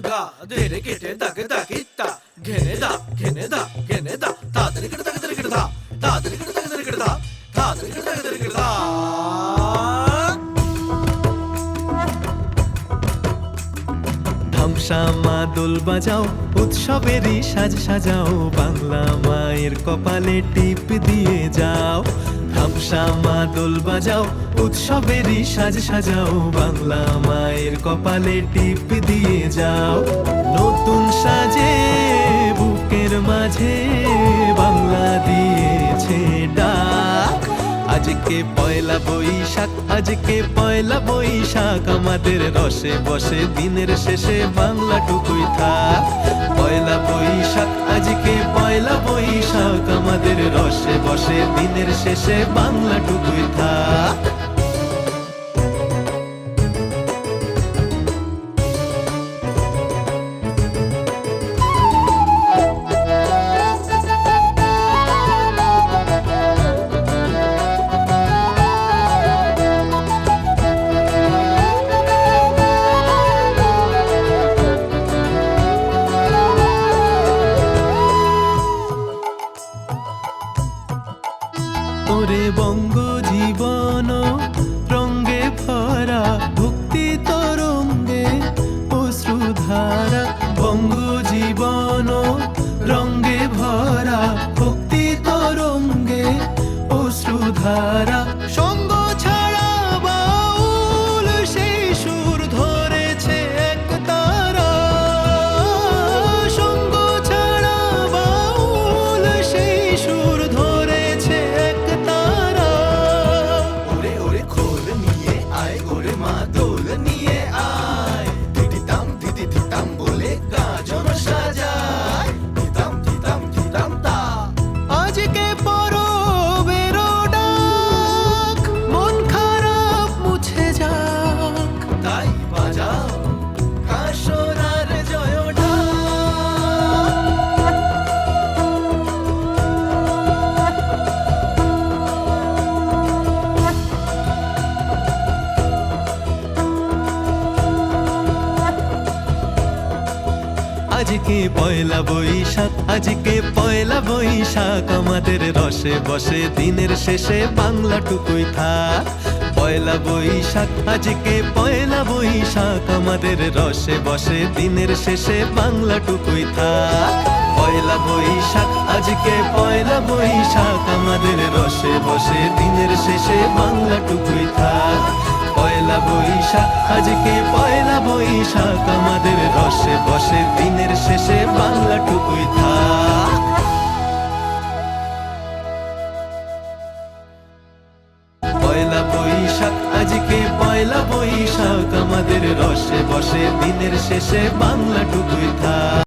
গা ধেরে কেটে তাকে তাকিতা ঘেনে দা তাড়াতাড়ি কেটে তাকে কেটে দা তাড়াতাড়ি কেটে তাকে কেটে দা তাড়াতাড়ি কেটে তাকে কেটে দা। ধামসা মা দোল বাজাও, উৎসবেরই সাজ সাজাও, বাংলা মায়ের কপালে টিপ দিয়ে যাও। ধামসা মা দোল বাজাও, উৎসবেরই সাজ সাজাও, বাংলা মায়ের কপালে টিপ দিয়ে যাও। নতুন সাজে বুকের মাঝে বাংলা দিয়েছে ডাক। আজকে পয়লা বৈশাখ, আজকে পয়লা বৈশাখ, আমাদের রসে বসে দিনের শেষে বাংলাটুকুই থাক। পয়লা বৈশাখ, আজকে পয়লা বৈশাখ, আমাদের রসে বসে দিনের শেষে বাংলাটুকুই থাক। ওরে বঙ্গ জীবন রঙ্গে ভরা, ভক্তি তরঙ্গে অশ্রুধারা। বঙ্গ জীবন রঙ্গে ভরা, ভক্তি তরঙ্গে অশ্রুধারা। সঙ্গ ছাড়া বাউল সেই সুর ধরেছে এক তারা। সঙ্গ ছাড়া বাউল সেই সুর ধরেছে এক তারা। ওরে ওরে খোল নিয়ে আয় ওরে মা দোল নিয়ে আয়, দিদিতাম বলে গাজন সাজায়, দিতাম তা। আজকে পরবের ডাক, মন খারাপ মুছে যাক। তাই বাজাও কাশরার জয় ঢাক। আজকে পয়লা বৈশাখ, আজকে পয়লা বৈশাখ, আমাদের রসে বসে দিনের শেষে বাংলাটুকুই থাক। পয়লা বৈশাখ, আজকে পয়লা বৈশাখ, আমাদের রসে বসে দিনের শেষে বাংলাটুকুই থাক। পয়লা বৈশাখ, আজকে পয়লা বৈশাখ, আমাদের রসে বসে দিনের শেষে বাংলাটুকুই থাক। পয়লা বৈশাখ, আজকে পয়লা বৈশাখ, আমাদের রসে বসে দিনের শেষে বাংলাটুকুই থাক। পয়লা বৈশাখ, আজকে পয়লা বৈশাখ, আমাদের রসে বসে দিনের শেষে বাংলাটুকুই থাক।